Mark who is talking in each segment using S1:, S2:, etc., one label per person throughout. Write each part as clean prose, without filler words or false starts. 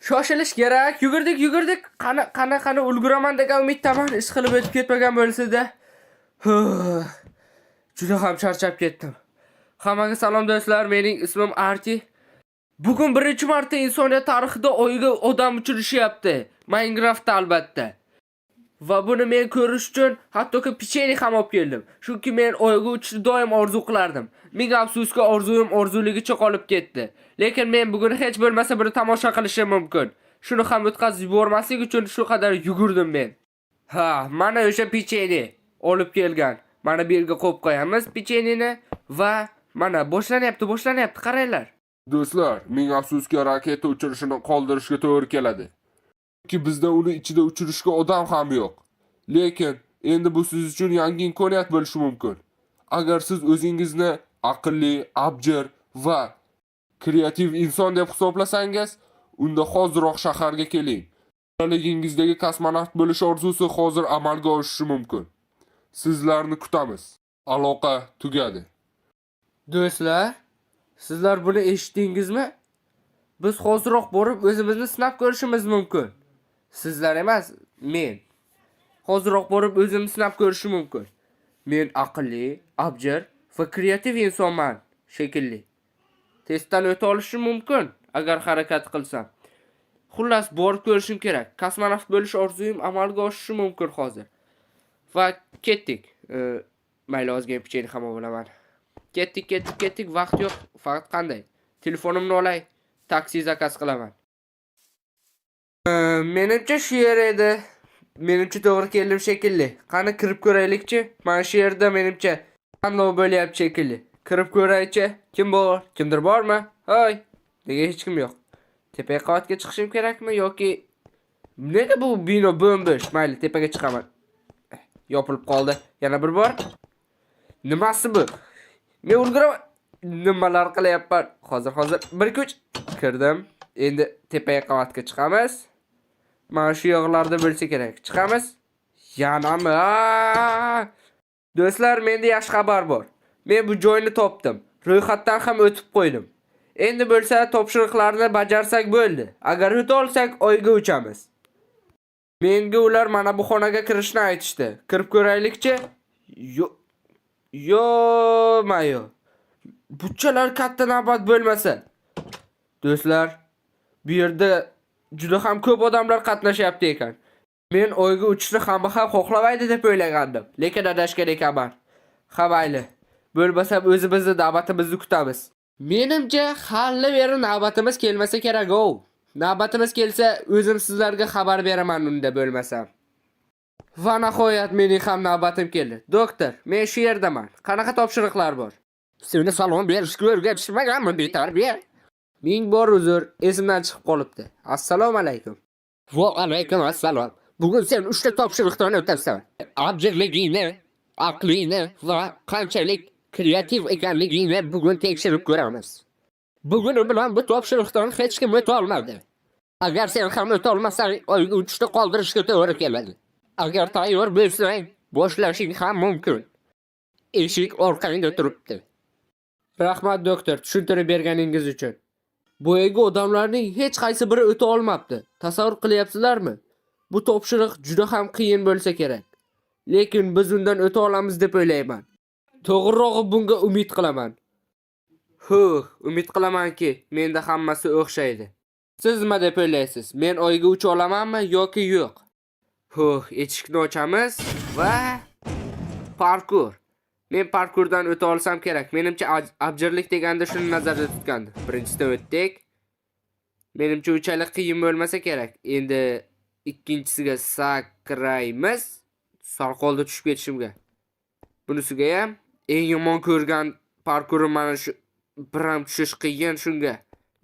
S1: Shoshilish kerak. Yugurdik. Qani ulguraman degan umiddaman. Ish qilib o'tib ketmagan bo'lsa-da. Juda ham charchab ketdim. Hammaga salom do'stlar, mening ismim Arti. Bugun birinchi marta insoniyat tarixida oyga odam uchirishyapti. Minecraftda albatta. Va buni men ko'rish uchun hattoki pecheni ham olib keldim. Chunki men oyga uchishni doim orzu qilardim. Ming afsuski orzuyim orzuligicha qolib ketdi. Lekin men bugun hech bo'lmasa buni tomosha qilishim mumkin. Shuni ham o'tkazib yubormaslik uchun shu qadar yugurdim men. Ha, mana o'sha pecheni olib kelgan. Mana bu yerga qo'yib qo'yamiz pechenini va mana boshlanyapti, qaranglar.
S2: Do'stlar, ming afsuski raketa uchirishini qoldirishga to'g'ri keladi. Chunki bizda uni ichida uchirishga odam ham yo'q. Lekin endi bu siz uchun yangi imkoniyat bo'lishi mumkin. Agar siz o'zingizni aqlli, abjir va kreativ inson deb hisoblasangiz, unda hoziroq shaharga keling. Bolaligingizdagi kosmonavt bo'lish orzusi hozir amalga oshishi mumkin. Sizlarni kutamiz. Aloqa tugadi.
S1: Do'stlar, sizlar buni eshitdingizmi? Biz hoziroq borib o'zimizni sinab ko'rishimiz mumkin. Sizlar emas, men. Hoziroq borib o'zimni sinab ko'rishim mumkin. Men aqlli, abjir va kreativ insonman, shekilli. Testdan o'ta olishim mumkin agar harakat qilsam. Xullas, borib ko'rishim kerak. Kosmonavt bo'lish orzuyim amalga oshishi mumkin hozir. Va ketdik. Mayli, ozgina pecheni ham olaman. Ketdik, vaqt yo'q. Faqat qanday? Telefonimni olay, taksi zakaz qilaman. Menimcha shu yer edi. Menimcha to'g'ri keldim shekilli. Qani kirib ko'raylikchi? Mana shu yerda menimcha tanlov bo'lyapti shekilli. Kirib ko'raychi. Kim bor? Kimdir bormi? Hoy, nega hech kim yo'q? Tepaga qavatga chiqishim kerakmi yoki nega bu bino bo'm-bo'sh? Mayli, tepaga chiqaman. Yopilib qoldi. Yana bir bor. Nimasi bu? Men ulguraman. Nimalar qilyapman? Hozir bir kuch kirdim. Endi tepaga qavatga chiqamiz. Mana shu yo'g'larda bo'lsa kerak. Chiqamiz. Yanami? Do'stlar, menda yaxshi xabar bor. Men bu joyni topdim. Ro'yxatdan ham o'tib qo'ydim. Endi bo'lsa topshiriqlarni bajarsak bo'ldi. Agar o'ta olsak, oyga uchamiz. Menga ular mana bu xonaga kirishni aytishdi. Kirib ko'raylikchi? Mayo. Bunchalar katta navbat bo'lmasa. Do'stlar, bu yerda juda ham ko'p odamlar qatnashyapti ekan. Men oyga uchishni hamma ham xohlamaydi deb o'ylagandim, lekin adashgan ekanman. Xabayli. Bo'lmasa o'zimizni navbatimizni kutamiz. Menimcha, hali beri navbatimiz kelmasa kerak-ku. Navbatimiz kelsa, o'zim sizlarga xabar beraman unda bo'lmasam. Va nihoyat mening ham navbatim keldi. Doktor, men shu yerdaman. Qanaqa topshiriqlar bor?
S3: Seni salom berishga o'rgatishmaganmi betarbiya?
S1: Ming bor uzr, esimdan chiqib qolibdi. Assalomu alaykum.
S3: Va alaykum assalom. Bugun sen 3 ta topshiriqdan o'tasan. Abjirligingni, aqlingni va qanchalik kreativ ekanligingni bugun tekshirib ko'ramiz. Bugun bilan bu topshiriqdan hech kim o'ta olmadi. Agar sen ham o'ta olmasang, oyga uchishni qoldirishga to'g'ri keladi. Agar tayyor bo'lsang, boshlashing ham mumkin. Eshik orqangda turibdi.
S1: Rahmat doktor, tushuntirib berganingiz uchun. Bu yerga odamlarning hech qaysi biri o'ta olmabdi. Tasavvur qilyapsizlarmi? Bu topshiriq juda ham qiyin bo'lsa kerak. Lekin biz undan o'ta olamiz deb o'ylayman. To'g'rirog'i bunga umid qilaman. Umid qilamanki, menda hammasi o'xshaydi. Siz nima deb o'ylaysiz? Men oyga ucha olamanmi yoki yo'q? Eshikni ochamiz va parkur. Men parkurdan o'ta olsam kerak. Menimcha abjirlik deganda shuni nazarda tutgandi. Birinchisidan o'tdik. Menimcha unchalik qiyin bo'lmasa kerak. Endi ikkinchisiga sakraymiz. Sal qoldi tushib ketishimga. Bunisiga ham eng yomon ko'rgan parkurim mana shu. Biram tushish qiyin shunga.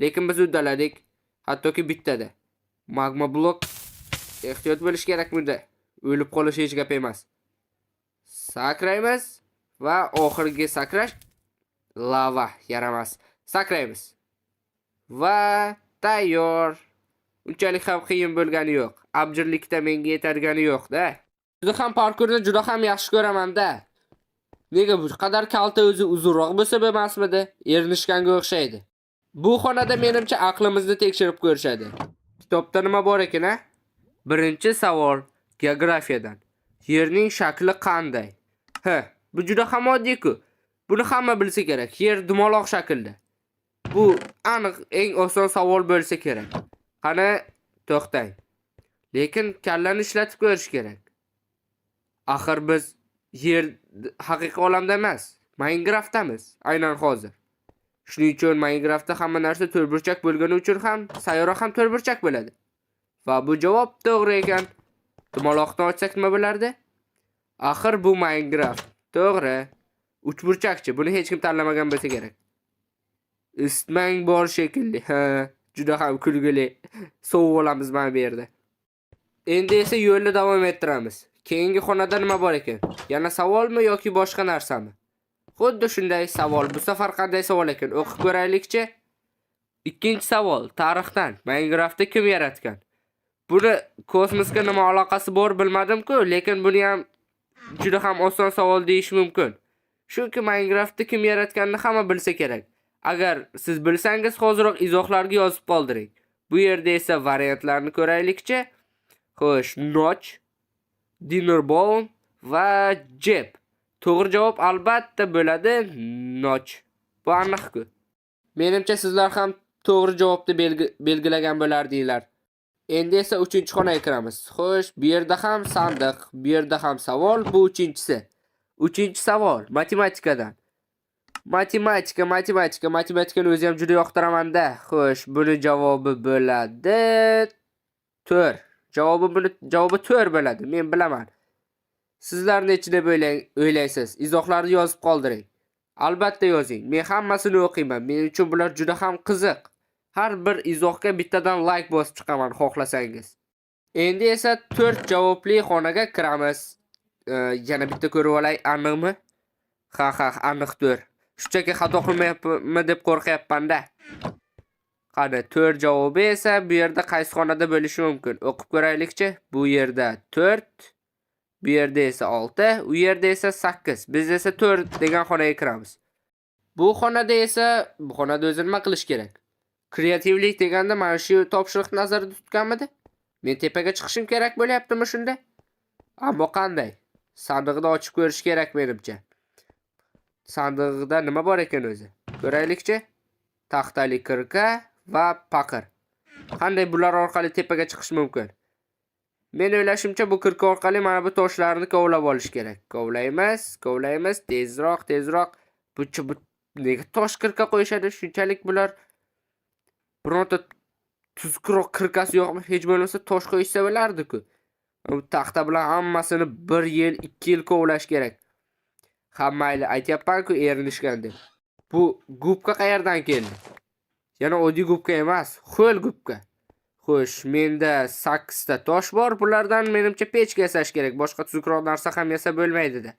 S1: Lekin biz uddaladik. Hattoki bittada. Magma blok. Ehtiyot bo'lish kerak bunda. O'lib qolish hech gap emas. Sakraymiz. Va oxirgi sakrash lava yaramas. Sakraymiz. Va tayyor. Unchalik ham qiyin bo'lgani yo'q. Abjirlikda menga yetadigan yo'q-da. Juda ham parkurni juda ham yaxshi ko'raman-da. Nega bu qadar kalta o'zi uzunroq bo'lsa bo'lmasmidi? Erinishganga o'xshaydi. Bu xonada menimcha aqlimizni tekshirib ko'rishadi. Kitobda nima bor ekan, a? Birinchi savol geografiyadan. Yerning shakli qanday? Bu juda ham oddiy-ku. Buni hamma bilsa kerak. Yer dumaloq shaklda. Bu aniq eng oson savol bo'lsa kerak. Qani, to'xtang. Lekin kallani ishlatib ko'rish kerak. Axir biz yer haqiqiy olamda emas, Minecraftdamiz aynan hozir. Shuning uchun Minecraftda hamma narsa to'rtburchak bo'lgani uchun ham sayyora ham to'rtburchak bo'ladi. Va bu javob to'g'ri ekan. Dumaloqni ochsak nima bo'lardi? Axir bu Minecraft. To'g'ri. Uchburchakchi. Buni hech kim tanlamagan bo'lsa kerak. Isitmang bor shekilli. Juda ham kulgili. Sovib olamiz mana bu yerda. Endi esa yo'lni davom ettiramiz. Keyingi xonada nima bor ekan? Yana savolmi yoki boshqa narsami? Xuddi shunday savol. Bu safar qanday savol ekan? O'qib ko'raylikchi. Ikkinchi savol. Tarixdan Minecraftni kim yaratgan? Buni kosmosga nima aloqasi bor bilmadim-ku, lekin buni ham juda ham oson savol deyish mumkin. Chunki Minecraftni kim yaratganini hamma bilsa kerak. Agar siz bilsangiz, hozirroq izohlarga yozib qoldiring. Bu yerda esa variantlarni ko'raylikchi. Xo'sh, Notch, Dinnerbone va Jeb. To'g'ri javob albatta bo'ladi Notch. Bu aniq-ku. Menimcha sizlar ham to'g'ri javobni belgilagan bo'lardinglar. Endi esa 3-xonaga kiramiz. Xo'sh, bu yerda ham sandiq, bu yerda ham savol, bu 3-si. 3-savol matematikadan. Matematikani o'zi ham juda yoqtiraman-da. Xo'sh, buni javobi bo'ladi 4. Javobi 4 bo'ladi. Men bilaman. Sizlar nechida o'ylaysiz? Izohlarni yozib qoldiring. Albatta yozing. Men hammasini o'qiyman. Men uchun bular juda ham qiziq. Har bir izohga bittadan like bosib chiqaman xohlasangiz. Endi esa 4 javobli xonaga kiramiz. Yana bitta ko'rib olay, aniqmi? Ha, aniqdir. Shunchaki xato qilmayapman deb qo'rqyapman-da. Qani, 4 javobi esa bu yerda qaysi xonada bo'lishi mumkin? O'qib ko'raylikchi. Bu yerda 4, bu yerda esa 6, u yerda esa 8. Biz esa 4 degan xonaga kiramiz. Bu xonada o'zi nima qilish kerak? Kreativlik deganda mana shu topshiriq nazarda tutganmidi? Men tepaga chiqishim kerak bo'lyaptimi shunda? Ammo qanday? Sandiqni ochib ko'rish kerak menimcha. Sandiqda nima bor ekan o'zi? Ko'raylikchi. Taxtali kirka va paqir. Qanday bular orqali tepaga chiqish mumkin? Men o'ylashimcha bu kirka orqali mana bu toshlarni kovlab olish kerak. Kovlaymiz, tezroq. Bu nega tosh kirka qo'yishadi? Shunchalik bular bironta tuzukroq kirkasi yo'qmi? Hech bo'lmasa tosh qo'yishsa bo'lardi-ku. Bu taxta bilan hammasini 1 yil, 2 yil kovlash kerak. Mayli, aytayapman-ku erinishgan deb. Bu gubka qayerdan keldi? Yana oddiy gubka emas, ho'l gubka. Xo'sh, menda 8 ta tosh bor. Bulardan menimcha pechka yasash kerak. Boshqa tuzukroq narsa ham yasab bo'lmaydi-da.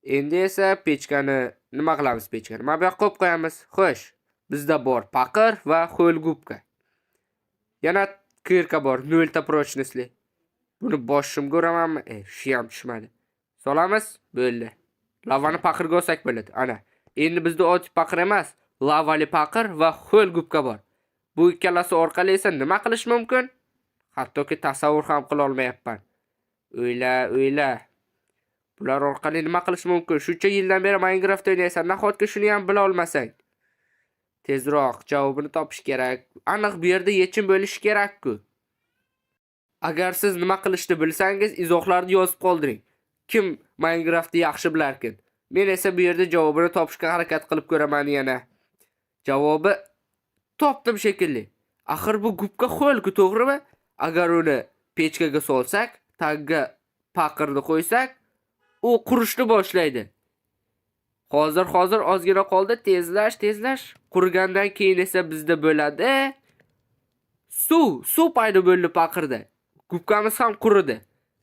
S1: Endi esa pechkani nima qilamiz pechkani? Mana bu yoqqa qo'yib qo'yamiz. Xo'sh, bizda bor paqir va ho'l gubka. Yana kirka bor, 0 ta прочности. Buni boshimga uramanmi? Shu ham tushmadi. Solamiz, bo'ldi. Lavani paqirga olsak bo'ladi. Ana. Endi bizda oddiy paqir emas, lavali paqir va ho'l gubka bor. Bu ikkalasi orqali esa nima qilish mumkin? Hattoki tasavvur ham qila olmayapman. O'yla. Bular orqali nima qilish mumkin? Shuncha yildan beri Minecraft o'ynaysan, nahotki shuni ham bila olmasang. Tezroq javobini topish kerak. Aniq bu yerda yechim bo'lishi kerak-ku. Agar siz nima qilishni bilsangiz, izohlarni yozib qoldiring. Kim Minecraftni yaxshi bilarkin? Men esa bu yerda javobini topishga harakat qilib ko'raman yana. Javobi topdim shekilli. Axir bu gubka ho'l-ku, to'g'rimi? Agar uni pechkaga solsak, tagiga paqirni qo'ysak, u qurishni boshlaydi. Hozir ozgina qoldi, tezlash. Qurigandan keyin esa bizda bo'ladi suv paydo bo'ldi paqirda. Gubkamiz ham quridi.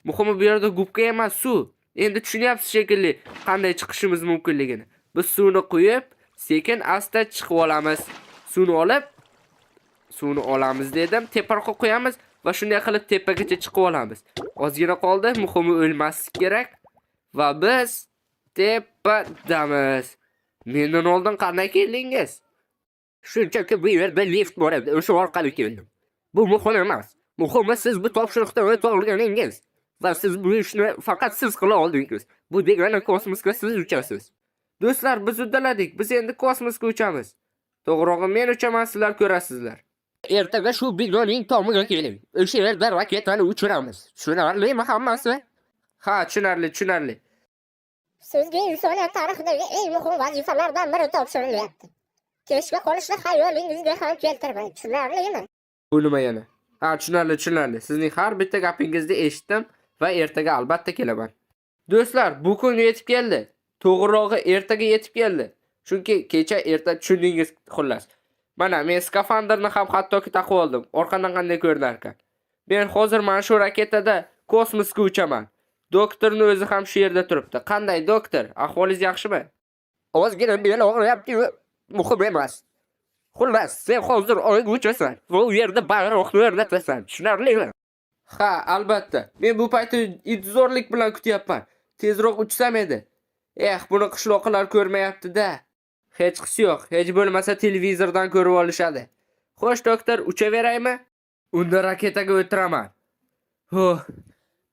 S1: Muhimi bu yerda gubka emas, suv. Endi tushunyapsiz shekilli qanday chiqishimiz mumkinligini. Biz suvni quyib, sekin asta chiqib olamiz. Suvni olamiz dedim, teparoqqa qo'yamiz va shunday qilib tepagacha chiqib olamiz. Ozgina qoldi, muhimi o'lmaslik kerak va biz tepadamiz. Mendan oldin qanday keldingiz?
S3: Shunchaki bu yerda lift bor edi, o'sha orqali keldim. Bu muhim emas. Muhimi siz bu topshiriqdan o'ta olganingiz va siz bu ishni faqat siz qila oldingiz. Bu degani kosmosga siz uchasiz.
S1: Do'stlar, biz uddaladik. Biz endi kosmosga uchamiz. To'g'rirog'i men uchaman, sizlar ko'rasizlar.
S3: Ertaga shu binoning tomiga keling. O'sha yerda raketani uchiramiz. Tushunarlimi hammasi?
S1: Ha, tushunarli.
S4: Sizga insoniyat tarixidagi eng muhim vazifalardan biri topshirilyapti. Kechga qolishni xayolingizga ham keltirmang. Tushunarlimi?
S1: Bu nima yana? Ha, tushunarli. Sizning har bitta gapingizni eshitdim va ertaga albatta kelaman. Do'stlar, bu kunga yetib keldi. To'g'rirog'i ertaga yetib keldi. Chunki kecha erta tushundingiz xullas. Mana men skafandrni ham hattoki taqib oldim. Orqadan qanday ko'rinar ekan. Men hozir mana shu raketada kosmosga uchaman. Doktorning o'zi ham shu yerda turibdi. Qanday doktor? Ahvolingiz yaxshimi?
S3: Ozgina bel og'riyapti, muhim emas. Xullas, sen hozir oyga uchasan va u yerda bayroqni o'rnatasan. Tushunarlimi?
S1: Ha, albatta. Men bu paytda intizorlik bilan kutyapman. Tezroq uchsam edi. Buni qishloqlar ko'rmayapti-da. Hech qisi yo'q. Hech bo'lmasa televizordan ko'rib olishadi. Xo'sh, doktor, uchaveraymi? Unda raketaga o'tiraman.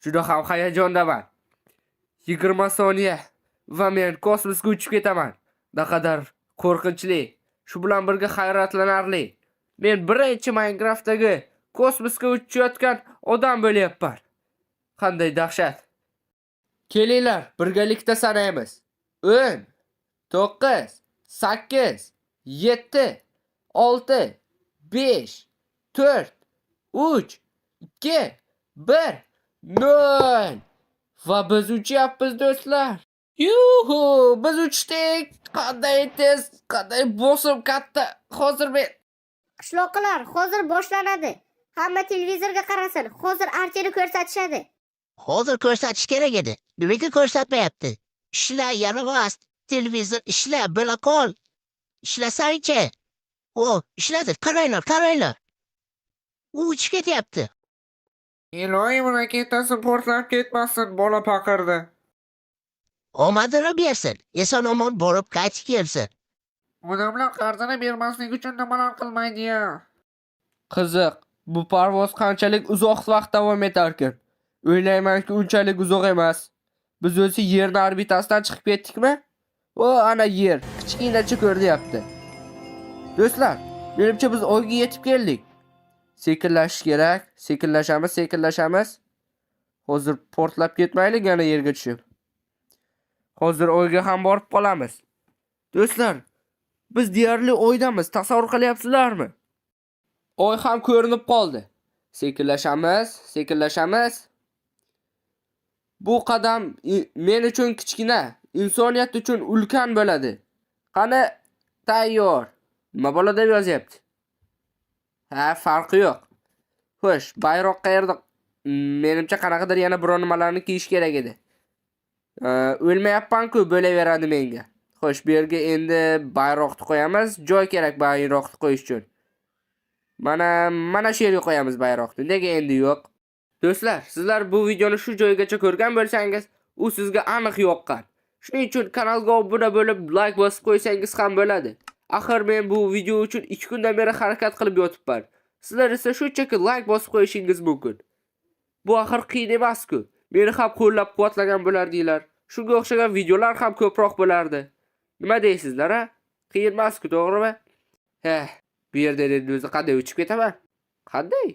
S1: Juda ham hayajondaman. 20 soniya va men kosmosga uchib ketaman. Naqadar qo'rqinchli, shu bilan birga hayratlanarli. Men birinchi Minecraftdagi kosmosga uchayotgan odam bo'lyapman. Qanday dahshat. Kelinglar, birgalikda sanaymiz. 10, 9, 8, 7, 6, 5, 4, 3, 2, 1, 0. Va biz uchyapmiz do'stlar. Yuhu, biz uchdik. Qanday tez, qanday bosim katta. Hozir men
S4: Qishloqlar, hozir boshlanadi. Hamma televizorga qarasin. Hozir archani ko'rsatishadi.
S5: Hozir ko'rsatish kerak edi. Nimaga ko'rsatmayapti? Ishla yalavoz. Televizor ishla, bila qol. Ishlasang-chi. Ishladi. Qaranglar. U uchib ketyapti.
S1: Iloyim raketasi portlab ketmasin, bola paqirdi.
S5: Omadini bersin. Eson-omon borib qaytib kelsin.
S1: Odamlar qarzini bermaslik uchun nimalar qilmaydi-ya? Qiziq, bu parvoz qanchalik uzoq vaqt davom etar ekan? O'ylaymanki, unchalik uzoq emas. Biz o'zi Yerning orbitasidan chiqib ketdikmi? Ana Yer, kichkinacha ko'rinyapti. Do'stlar, menimcha biz Oyga yetib keldik. Sekinlashish kerak. Sekinlashamiz. Hozir portlab ketmaylik yana yerga tushib. Hozir Oyga ham borib qolamiz. Do'stlar, biz deyarli Oydamiz. Tasavvur qilyapsizlarmi? Oy ham ko'rinib qoldi. Sekinlashamiz. Bu qadam men uchun kichkina, insoniyat uchun ulkan bo'ladi. Qani, tayyor. Nima bo'la deb yozyapti? Ha, farqi yo'q. Xo'sh, bayroq qayerda? Menimcha qanaqadir yana biror nimalarni kiyish kerak edi. O'lmayapman-ku, bo'laveradi menga. Xo'sh, bu yerga endi bayroqni qo'yamiz. Joy kerak bayroqni qo'yish uchun. Mana shu yerga qo'yamiz bayroqni. Nega endi yo'q? Do'stlar, sizlar bu videoni shu joygacha ko'rgan bo'lsangiz, u sizga aniq yoqqan. Shuning uchun kanalga obuna bo'lib, like bosib qo'ysangiz ham bo'ladi. Axir men bu video uchun 2 kundan beri harakat qilib yotibman. Sizlar esa shunchaki like bosib qo'yishingiz mumkin. Bu axir qiyin emas-ku. Meni ham qo'llab-quvvatlagan bo'lardinglar. Shunga o'xshagan videolar ham ko'proq bo'lardi. Nima deysizlar, ha? Qiyin emas-ku, to'g'rimi? Bu yerda endi o'zi qanday uchib ketaman? Qanday?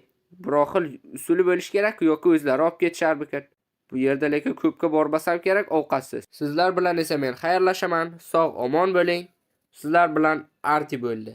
S1: Bir xil usuli bo'lish kerak yoki o'zlari olib ketishar ekan. Bu yerda lekin ko'pga bormasam kerak, ovqatsiz. Sizlar bilan esa men xayrlashaman. Sog', omon bo'ling. Sizlar bilan Arti bo'ldi.